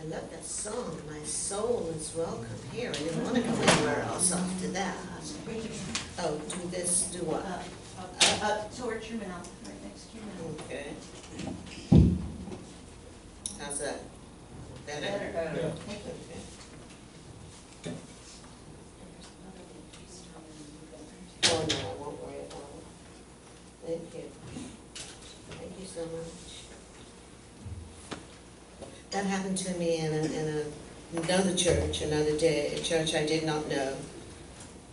I love that song, My Soul is Welcome Here. I didn't want to go anywhere else after that. Oh, do this, do what? Towards your mouth, right next to your mouth. Okay. How's that? Better? Better. Okay. Oh no, I won't worry about it. Thank you. Thank you so much. That happened to me in another church, another day, a church I did not know,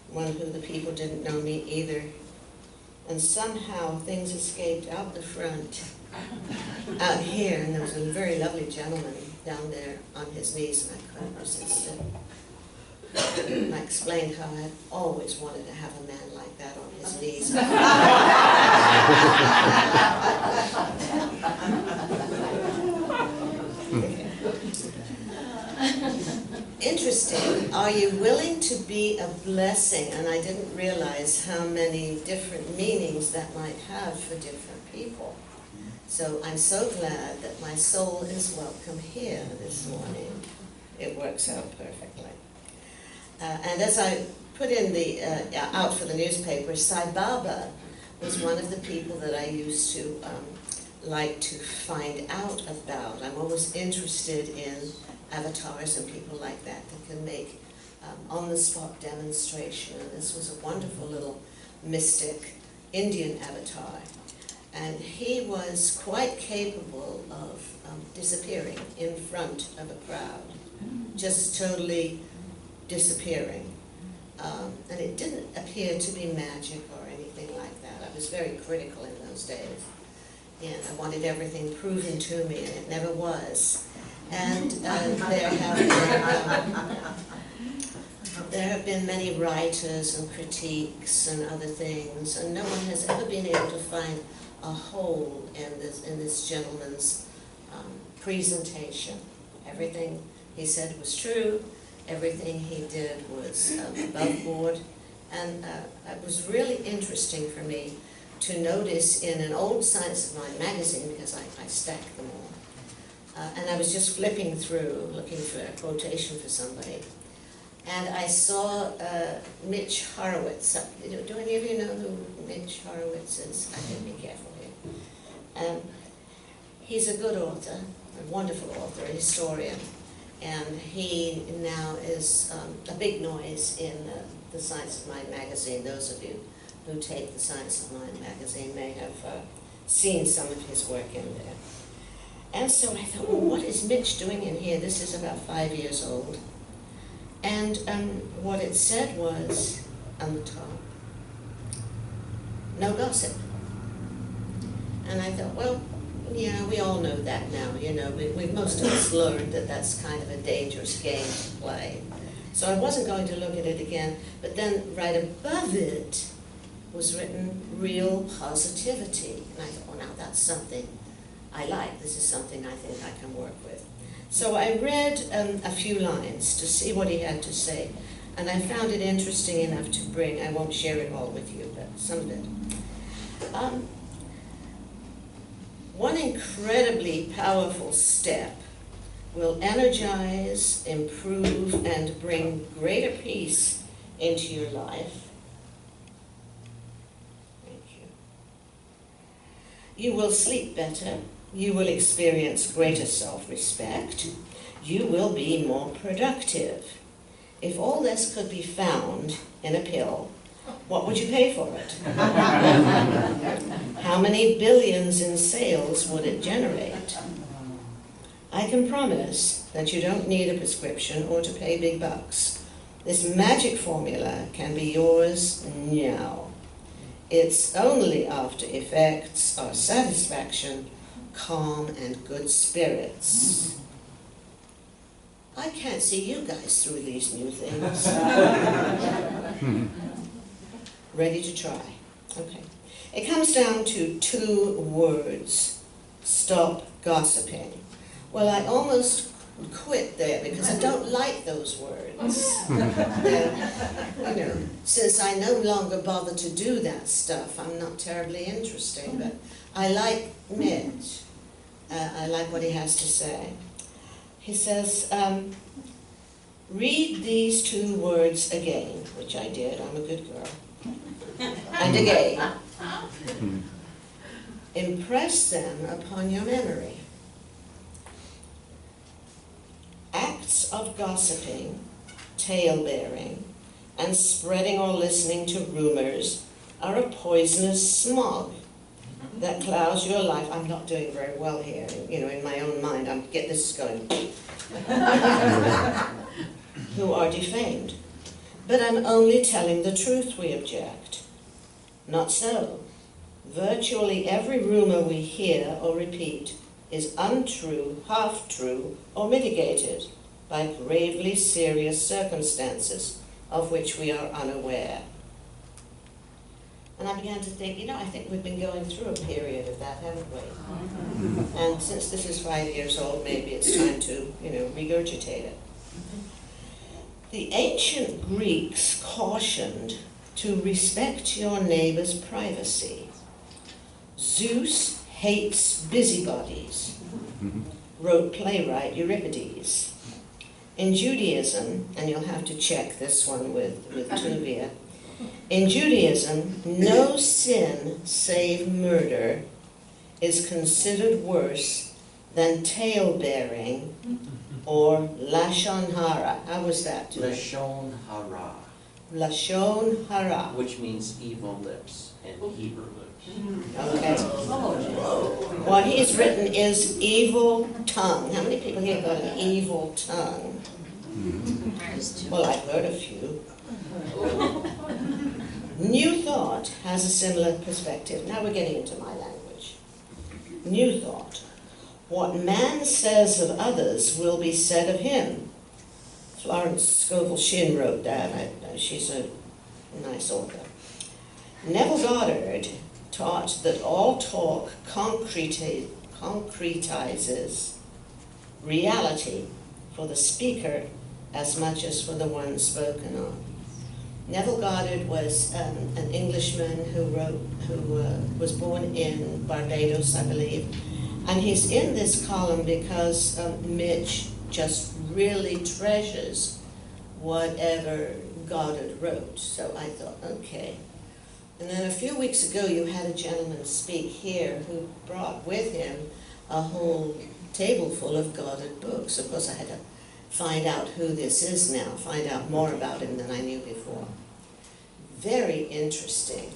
one who the people didn't know me either. And somehow things escaped out the front, out here, and there was a very lovely gentleman down there on his knees, and I couldn't resist it. And I explained how I always wanted to have a man like that on his knees. Interesting. Are you willing to be a blessing? And I didn't realize how many different meanings that might have for different people. So I'm so glad that my soul is welcome here this morning. It works out perfectly. And as I put in the out for the newspaper, Sai Baba was one of the people that I used to like to find out about. I'm always interested in avatars and people like that can make on-the-spot demonstration. And this was a wonderful little mystic Indian avatar. And he was quite capable of disappearing in front of a crowd, just totally disappearing. And it didn't appear to be magic or anything like that. I was very critical in those days. And I wanted everything proven to me, and it never was. And there have been many writers and critiques and other things, and no one has ever been able to find a hole in this gentleman's presentation. Everything he said was true. Everything he did was above board. And it was really interesting for me to notice in an old Science of Mind magazine, because I stacked them all, and I was just flipping through, looking for a quotation for somebody. And I saw Mitch Horowitz. Do any of you know who Mitch Horowitz is? I have to be careful here. He's a good author, a wonderful author, a historian. And he now is a big noise in the Science of Mind magazine. Those of you who take the Science of Mind magazine may have seen some of his work in there. And so I thought, well, what is Mitch doing in here? This is about 5 years old. And what it said was, on the top, no gossip. And I thought, well, yeah, we all know that now. You know, we've most of us learned that that's kind of a dangerous game to play. So I wasn't going to look at it again, but then right above it was written real positivity. And I thought, well, now that's something I like. This is something I think I can work with. So I read a few lines to see what he had to say, and I found it interesting enough to bring. I won't share it all with you, but some of it. One incredibly powerful step will energize, improve, and bring greater peace into your life. Thank you. You will sleep better. You will experience greater self-respect. You will be more productive. If all this could be found in a pill, what would you pay for it? How many billions in sales would it generate? I can promise that you don't need a prescription or to pay big bucks. This magic formula can be yours now. Its only after effects are satisfaction, calm, and good spirits. I can't see you guys through these new things. Ready to try? Okay. It comes down to 2 words. Stop gossiping. Well, I almost quit there because I don't like those words. You know, since I no longer bother to do that stuff, I'm not terribly interesting, but I like Mitch. I like what he has to say. he says, read these 2 words again, which I did, I'm a good girl, and again. Impress them upon your memory. Acts of gossiping, tale-bearing, and spreading or listening to rumors are a poisonous smog that clouds your life. I'm not doing very well here, in my own mind. This is going. Who are defamed. But I'm only telling the truth, we object. Not so. Virtually every rumor we hear or repeat is untrue, half-true, or mitigated by gravely serious circumstances of which we are unaware. And I began to think, I think we've been going through a period of that, haven't we? And since this is 5 years old, maybe it's time to, regurgitate it. The ancient Greeks cautioned to respect your neighbor's privacy. Zeus hates busybodies, wrote playwright Euripides. In Judaism, and you'll have to check this one with Tuvia, in Judaism, no sin save murder is considered worse than tale-bearing or lashon hara. How was that? Lashon hara. Lashon hara. Which means evil lips in Hebrew. Okay. What he's written is evil tongue. How many people here got an evil tongue? Well, I've heard a few. New Thought has a similar perspective. Now we're getting into my language. New Thought. What man says of others will be said of him. Florence Scovel Shinn wrote that. She's a nice author. Neville Goddard taught that all talk concretizes reality for the speaker as much as for the one spoken of. Neville Goddard was an Englishman who was born in Barbados, I believe, and he's in this column because Mitch just really treasures whatever Goddard wrote. So I thought, okay. And then a few weeks ago, you had a gentleman speak here who brought with him a whole table full of Goddard books. Of course, I had to find out who this is now, find out more about him than I knew before. Very interesting.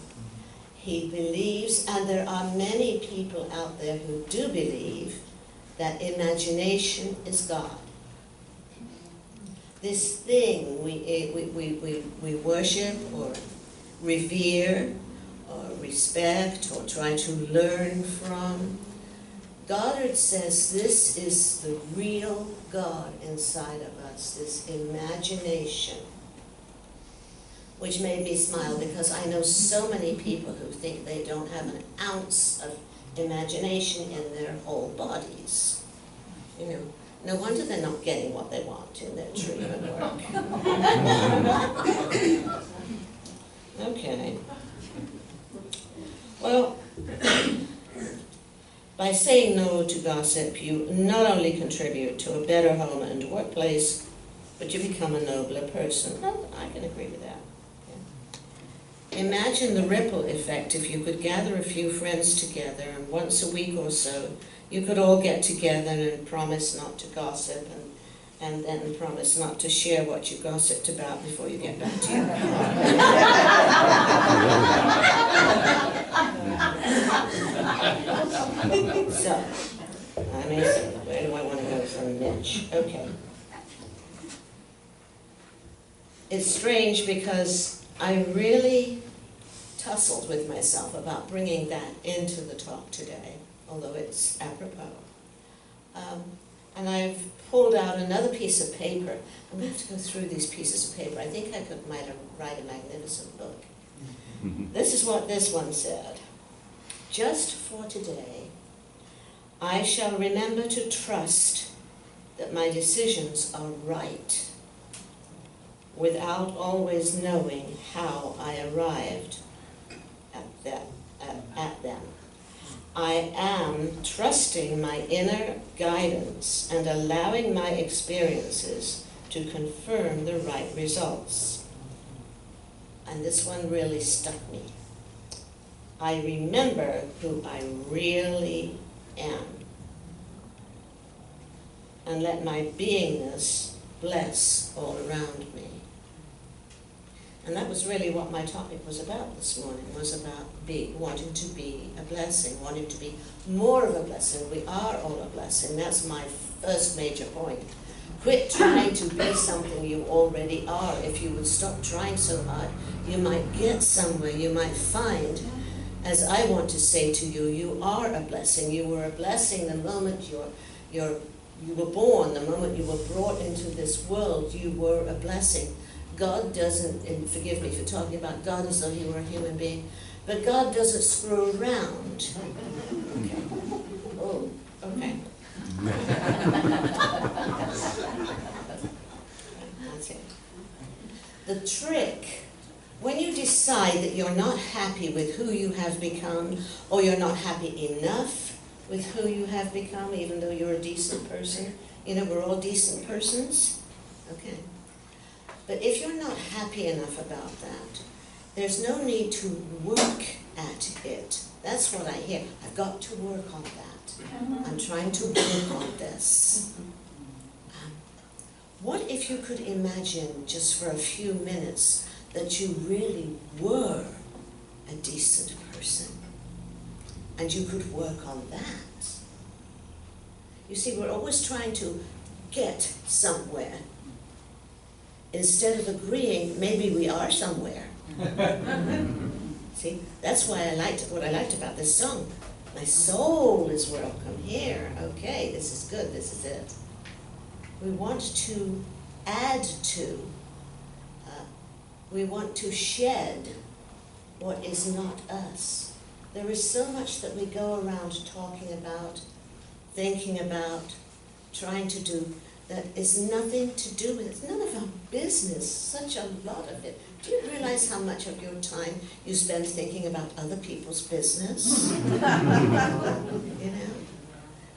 He believes, and there are many people out there who do believe, that imagination is God. This thing we worship or revere or respect or try to learn from. Goddard says this is the real God inside of us, this imagination, which made me smile because I know so many people who think they don't have an ounce of imagination in their whole bodies. No wonder they're not getting what they want in their treatment work. Okay. Well, by saying no to gossip, you not only contribute to a better home and workplace, but you become a nobler person. Well, I can agree with that. Yeah. Imagine the ripple effect if you could gather a few friends together and once a week or so, you could all get together and promise not to gossip and then promise not to share what you gossiped about before you get back to your car. So, let me see, where do I want to go from Mitch? Okay. It's strange because I really tussled with myself about bringing that into the talk today, although it's apropos. And I've pulled out another piece of paper. I'm going to have to go through these pieces of paper. I think I might write a magnificent book. This is what this one said. Just for today, I shall remember to trust that my decisions are right, without always knowing how I arrived at them. I am trusting my inner guidance and allowing my experiences to confirm the right results. And this one really stuck me. I remember who I really am and let my beingness bless all around me. And that was really what my topic was about this morning, was about wanting to be a blessing, wanting to be more of a blessing. We are all a blessing. That's my first major point. Quit trying to be something you already are. If you would stop trying so hard, you might get somewhere. You might find, as I want to say to you, you are a blessing. You were a blessing the moment you were born, the moment you were brought into this world. You were a blessing. God doesn't, and forgive me for talking about God as though he were a human being, but God doesn't screw around. Okay. Oh, okay. That's it. The trick, when you decide that you're not happy with who you have become, or you're not happy enough with who you have become, even though you're a decent person, you know, we're all decent persons, okay? But if you're not happy enough about that, there's no need to work at it. That's what I hear. I've got to work on that. I'm trying to work on this. What if you could imagine just for a few minutes that you really were a decent person and you could work on that? You see, we're always trying to get somewhere instead of agreeing maybe we are somewhere. See, that's why what I liked about this song. My soul is welcome here. Okay, this is good, this is it. We want to add to, we want to shed what is not us. There is so much that we go around talking about, thinking about, trying to do, that is nothing to do with it. It's none of our business, such a lot of it. Do you realize how much of your time you spend thinking about other people's business? You know?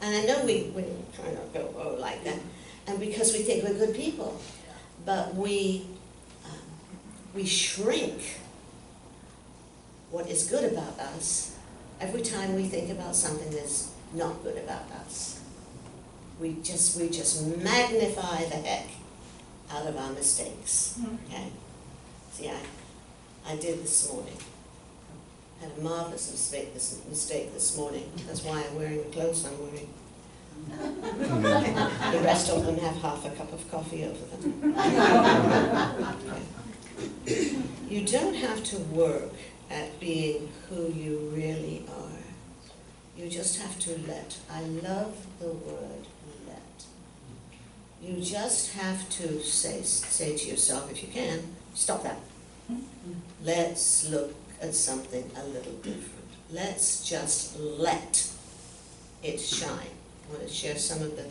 And I know we kind of go like that, and because we think we're good people, but we shrink what is good about us every time we think about something that's not good about us. We just magnify the heck out of our mistakes. Okay? See, I did this morning. Had a marvelous mistake this morning. That's why I'm wearing the clothes I'm wearing. The rest of them have half a cup of coffee over them. Okay. You don't have to work at being who you really are. You just have to let. I love the word let. You just have to say to yourself, if you can, stop that. Let's look at something a little different. Let's just let it shine. I want to share some of the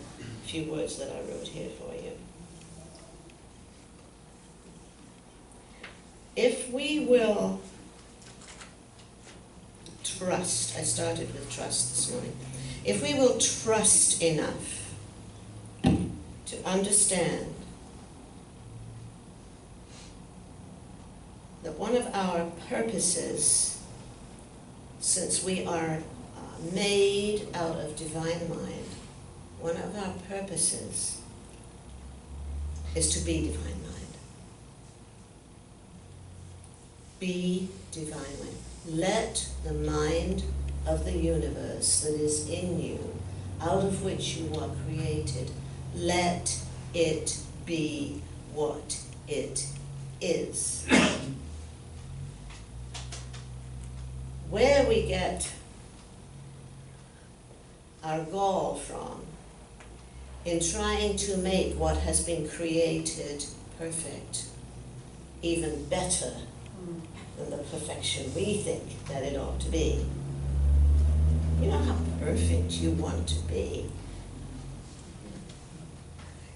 few words that I wrote here for you. If we will trust, I started with trust this morning. If we will trust enough to understand that one of our purposes, since we are made out of divine mind, one of our purposes is to be divine mind. Be divine mind. Let the mind of the universe that is in you, out of which you are created, let it be what it is. Where we get our gall from in trying to make what has been created perfect even better than the perfection we think that it ought to be. You know how perfect you want to be.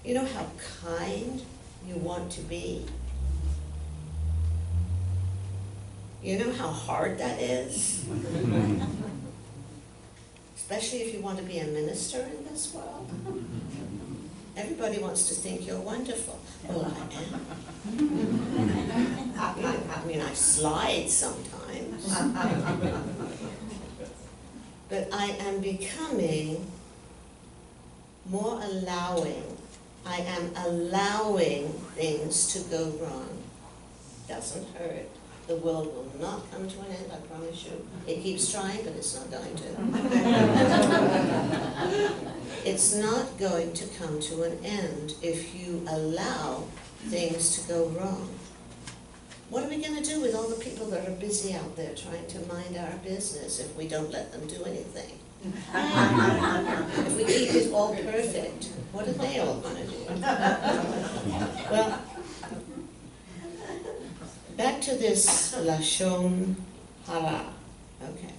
You know how kind you want to be. You know how hard that is? especially if you want to be a minister in this world. Everybody wants to think you're wonderful. Well, I am. I mean, I slide sometimes. But I am becoming more allowing. I am allowing things to go wrong. Doesn't hurt. The world will not come to an end, I promise you. It keeps trying, but it's not going to. It's not going to come to an end if you allow things to go wrong. What are we going to do with all the people that are busy out there trying to mind our business if we don't let them do anything? If we keep it all perfect, what are they all going to do? Well, back to this Lashon Hara, okay.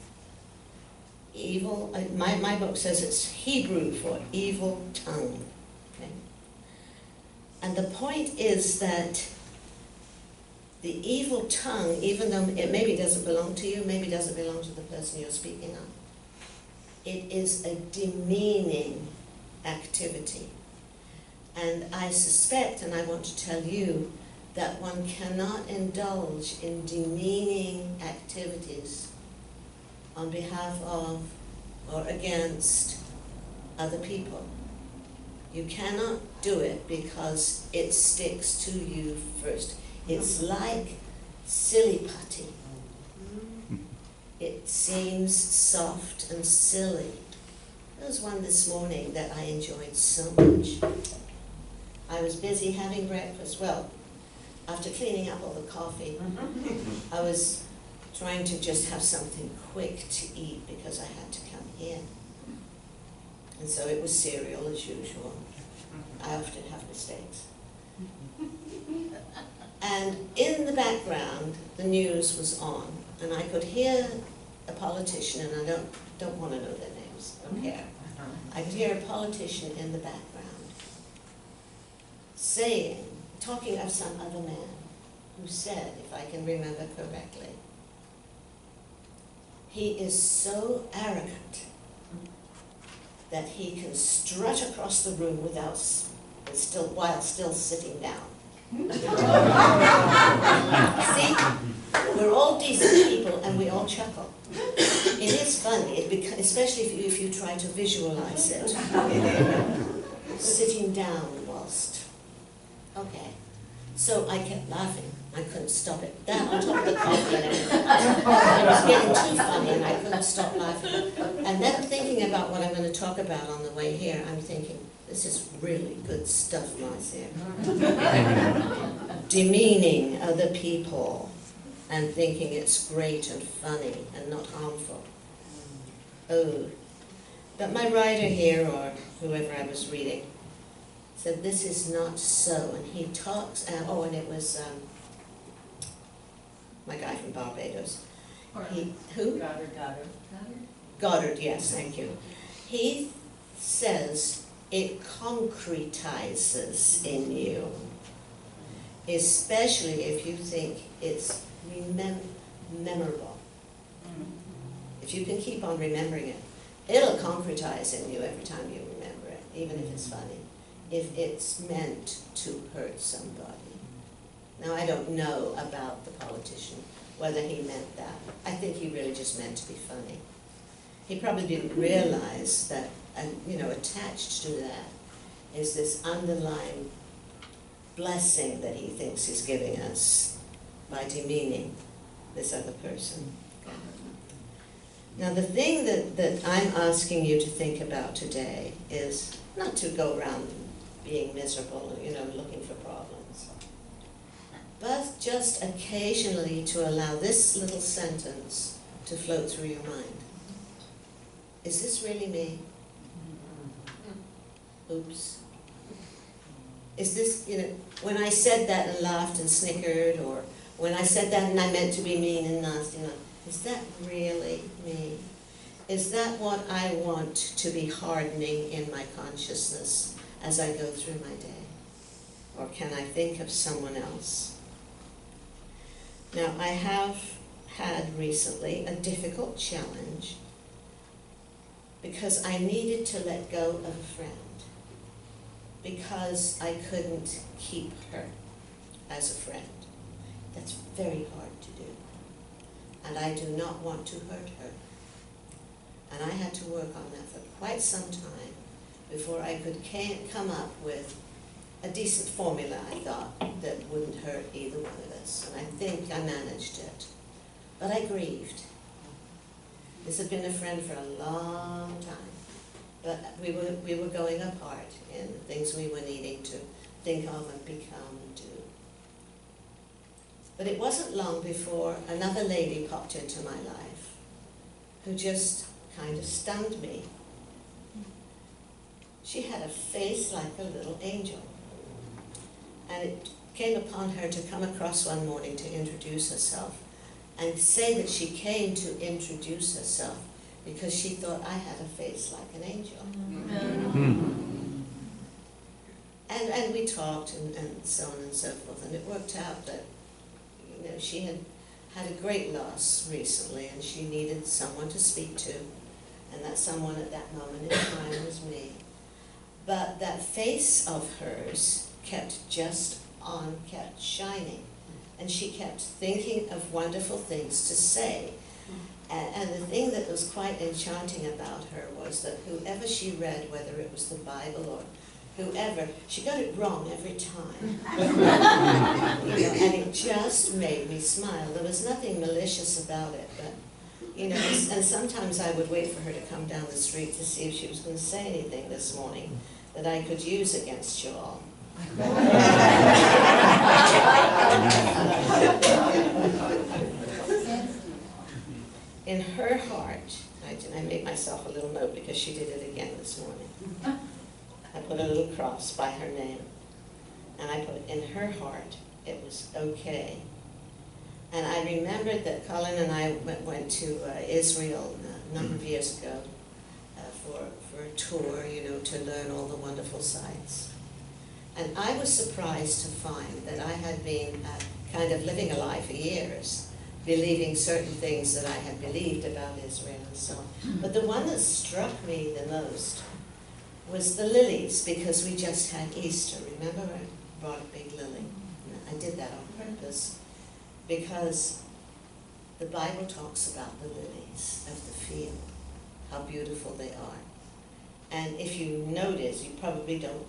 Evil, my book says it's Hebrew for evil tongue, okay? And the point is that the evil tongue, even though it maybe doesn't belong to you, maybe doesn't belong to the person you're speaking of, it is a demeaning activity. And I suspect, and I want to tell you, that one cannot indulge in demeaning activities on behalf of or against other people. You cannot do it because it sticks to you first. It's like silly putty. It seems soft and silly. There was one this morning that I enjoyed so much. I was busy having breakfast. Well, after cleaning up all the coffee, I was trying to just have something quick to eat because I had to come in. And so it was cereal as usual. I often have mistakes. And in the background, the news was on, and I could hear a politician, and I don't want to know their names, I don't care. I could hear a politician in the background saying, talking of some other man who said, if I can remember correctly, he is so arrogant that he can strut across the room while still sitting down. See, we're all decent people and we all chuckle. It is funny, especially if you try to visualize it. Sitting down whilst, okay. So I kept laughing. I couldn't stop it. That on top of the coffee and everything. It was getting too funny and I couldn't stop laughing. And then thinking about what I'm going to talk about on the way here, I'm thinking, this is really good stuff, Marcia. Demeaning other people and thinking it's great and funny and not harmful. Oh. But my writer here, or whoever I was reading, said this is not so. And he talks, and it was my guy from Barbados. Who? Goddard, yes, thank you. He says it concretizes in you, especially if you think it's memorable. If you can keep on remembering it, it'll concretize in you every time you remember it, even if it's funny, if it's meant to hurt somebody. Now, I don't know about the politician, whether he meant that. I think he really just meant to be funny. He probably didn't realize that, attached to that is this underlying blessing that he thinks he's giving us by demeaning this other person. Now, the thing that I'm asking you to think about today is not to go around being miserable, looking for problems, but just occasionally to allow this little sentence to float through your mind. Is this really me? Oops. Is this, when I said that and laughed and snickered, or when I said that and I meant to be mean and nasty, is that really me? Is that what I want to be hardening in my consciousness as I go through my day? Or can I think of someone else? Now, I have had recently a difficult challenge because I needed to let go of a friend, because I couldn't keep her as a friend. That's very hard to do, and I do not want to hurt her. And I had to work on that for quite some time before I could come up with a decent formula, I thought, that wouldn't hurt either one of us. And I think I managed it. But I grieved. This had been a friend for a long time. But we were going apart in the things we were needing to think of and become and do. But it wasn't long before another lady popped into my life who just kind of stunned me. She had a face like a little angel. And it came upon her to come across one morning to introduce herself and say that she came to introduce herself because she thought I had a face like an angel. And we talked and so on and so forth, and it worked out that, you know, she had had a great loss recently and she needed someone to speak to, and that someone at that moment in time was me. But that face of hers kept shining, and she kept thinking of wonderful things to say. And the thing that was quite enchanting about her was that whoever she read, whether it was the Bible or whoever, she got it wrong every time. You know, and it just made me smile. There was nothing malicious about it, but, you know, and sometimes I would wait for her to come down the street to see if she was going to say anything this morning that I could use against you all. In her heart, I made myself a little note because she did it again this morning. I put a little cross by her name, and I put, in her heart, it was okay. And I remembered that Colin and I went to Israel a number of years ago for a tour, you know, to learn all the wonderful sights. And I was surprised to find that I had been kind of living a lie for years, believing certain things that I had believed about Israel and so on. But the one that struck me the most was the lilies, because we just had Easter. Remember, I brought a big lily. I did that on purpose, because the Bible talks about the lilies of the field, how beautiful they are. And if you notice, you probably don't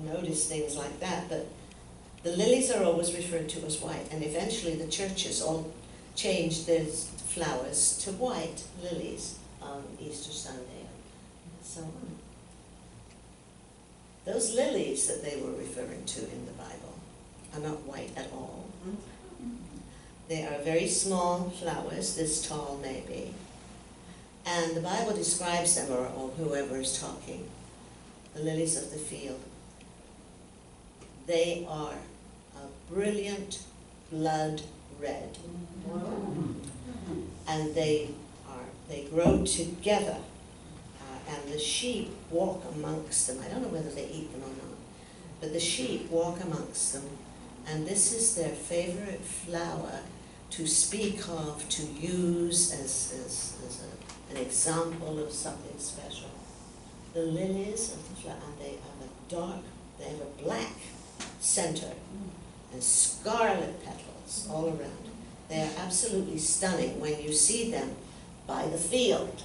notice things like that, but the lilies are always referred to as white, and eventually the churches all changed their flowers to white lilies on Easter Sunday and so on. Those lilies that they were referring to in the Bible are not white at all. They are very small flowers, this tall maybe, and the Bible describes them, or whoever is talking, the lilies of the field. They are a brilliant blood red, and they grow together, and the sheep walk amongst them. I don't know whether they eat them or not, but the sheep walk amongst them, and this is their favorite flower to speak of, to use as an example of something special. The lilies of the flower, and they have a black center and scarlet petals all around. They are absolutely stunning when you see them by the field.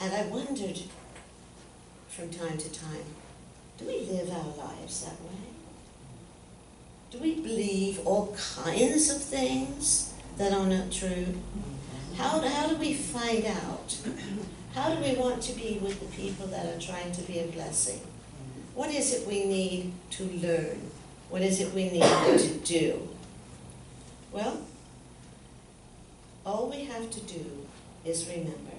And I wondered from time to time, do we live our lives that way? Do we believe all kinds of things that are not true? How do we find out? How do we want to be with the people that are trying to be a blessing? What is it we need to learn? What is it we need to do? Well, all we have to do is remember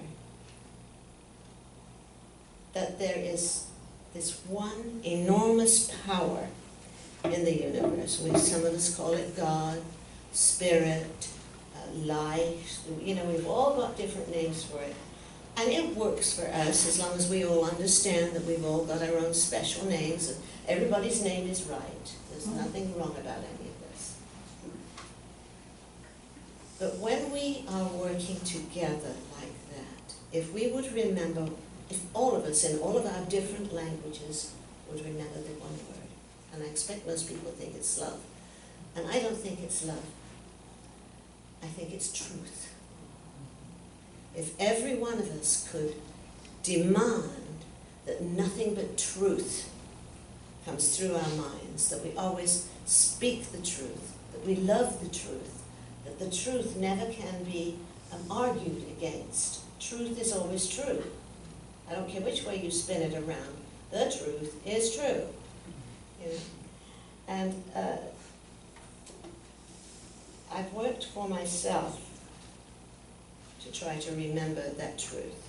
that there is this one enormous power in the universe. Some of us call it God, Spirit, life. You know, we've all got different names for it. And it works for us as long as we all understand that we've all got our own special names, and everybody's name is right. There's nothing wrong about any of this. But when we are working together like that, if we would remember, if all of us in all of our different languages would remember the one word, and I expect most people think it's love, and I don't think it's love, I think it's truth. If every one of us could demand that nothing but truth comes through our minds, that we always speak the truth, that we love the truth, that the truth never can be argued against. Truth is always true. I don't care which way you spin it around. The truth is true. You know? And I've worked for myself to try to remember that truth.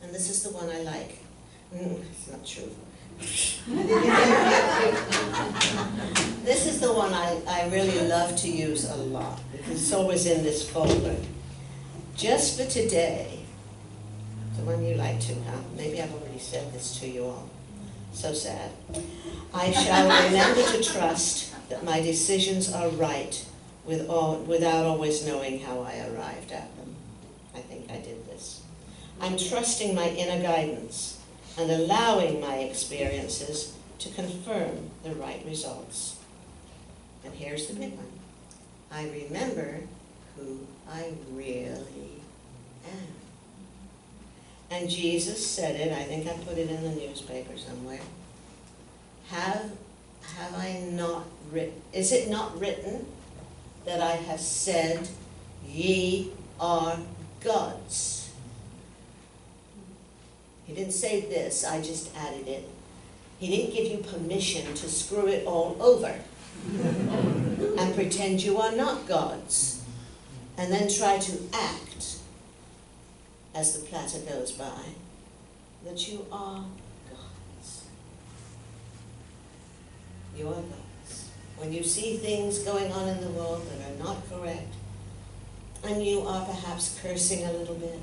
And this is the one I like. It's not true. This is the one I really love to use a lot, because it's always in this folder. Just for today, the one you like to, huh? Maybe I've already said this to you all. So sad. I shall remember to trust that my decisions are right without always knowing how I arrived at them. I think I did this. I'm trusting my inner guidance and allowing my experiences to confirm the right results. And here's the big one. I remember who I really am. And Jesus said it, I think I put it in the newspaper somewhere. Have I not written, is it not written that I have said, ye are gods? He didn't say this, I just added it. He didn't give you permission to screw it all over and pretend you are not gods, and then try to act as the platter goes by that you are gods. You are gods. When you see things going on in the world that are not correct, and you are perhaps cursing a little bit,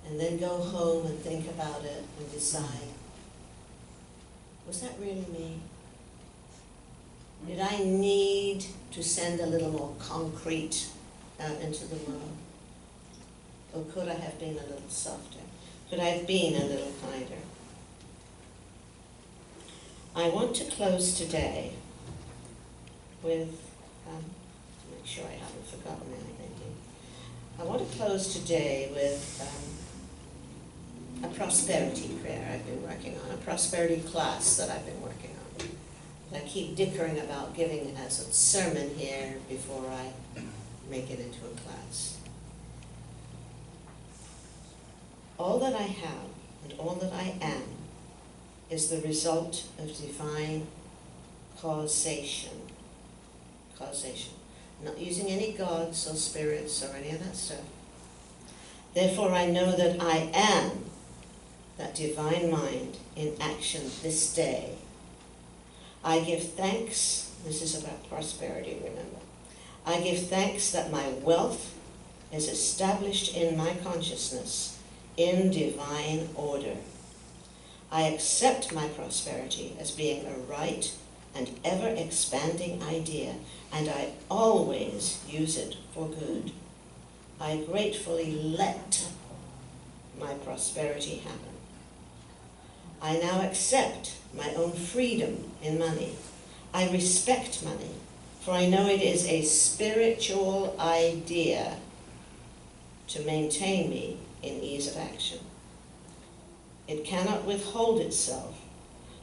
and then go home and think about it and decide, was that really me? Did I need to send a little more concrete out into the world? Or could I have been a little softer? Could I have been a little kinder? I want to close today with, make sure I haven't forgotten anything. I want to close today with a prosperity prayer I've been working on, a prosperity class that I've been working on. I keep dickering about giving it as a sermon here before I make it into a class. All that I have and all that I am is the result of divine causation. Causation. I'm not using any gods or spirits or any of that stuff. Therefore I know that I am that divine mind in action this day. I give thanks, this is about prosperity, remember. I give thanks that my wealth is established in my consciousness in divine order. I accept my prosperity as being a right and ever-expanding idea, and I always use it for good. I gratefully let my prosperity happen. I now accept my own freedom in money. I respect money, for I know it is a spiritual idea to maintain me in ease of action. It cannot withhold itself,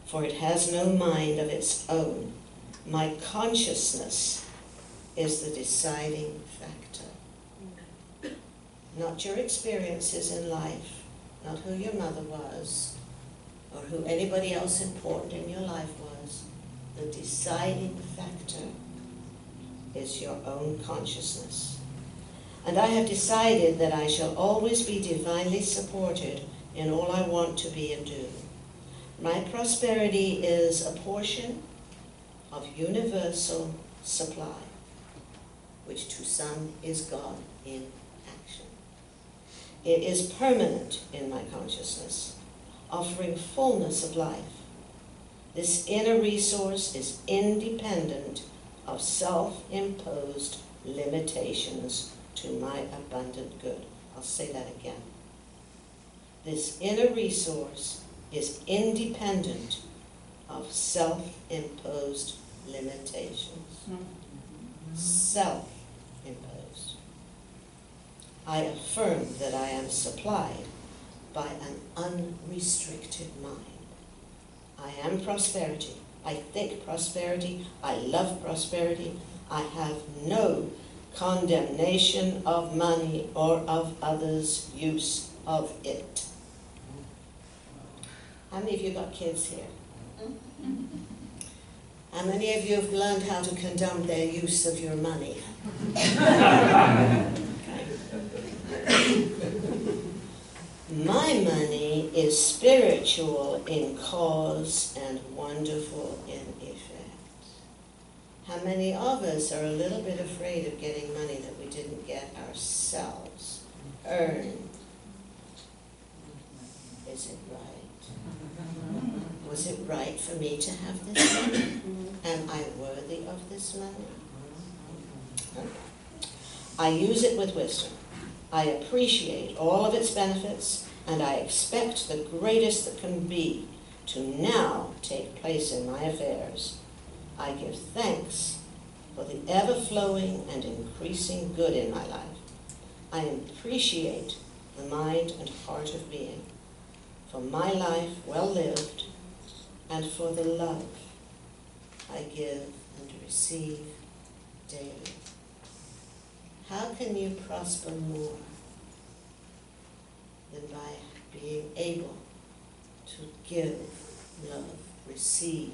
for it has no mind of its own. My consciousness is the deciding factor. Not your experiences in life, not who your mother was, or who anybody else important in your life was. The deciding factor is your own consciousness. And I have decided that I shall always be divinely supported in all I want to be and do. My prosperity is a portion of universal supply, which to some is God in action. It is permanent in my consciousness, offering fullness of life. This inner resource is independent of self-imposed limitations to my abundant good. I'll say that again. This inner resource is independent of self-imposed limitations. Self-imposed. I affirm that I am supplied by an unrestricted mind. I am prosperity. I think prosperity. I love prosperity. I have no condemnation of money or of others' use of it. How many of you got kids here? How many of you have learned how to condemn their use of your money? My money is spiritual in cause and wonderful in effect. How many of us are a little bit afraid of getting money that we didn't get ourselves, earned? Is it right? Was it right for me to have this money? Am I worthy of this money? I use it with wisdom. I appreciate all of its benefits, and I expect the greatest that can be to now take place in my affairs. I give thanks for the ever-flowing and increasing good in my life. I appreciate the mind and heart of being, for my life well lived, and for the love I give and receive daily. How can you prosper more than by being able to give love, receive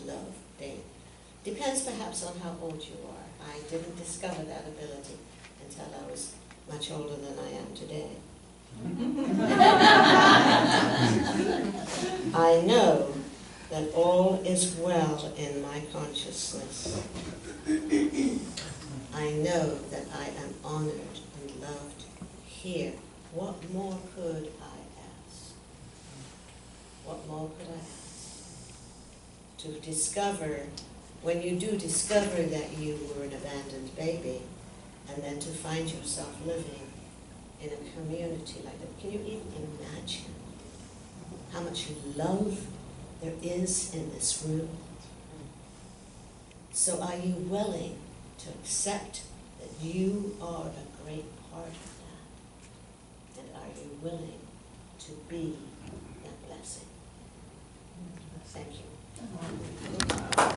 love daily? Depends perhaps on how old you are. I didn't discover that ability until I was much older than I am today. I know that all is well in my consciousness. I know that I am honored and loved here. What more could I ask? What more could I ask? To discover, when you do discover that you were an abandoned baby, and then to find yourself living in a community like that. Can you even imagine how much love there is in this room? So are you willing to accept that you are a great part of that? And are you willing to be that blessing? Thank you.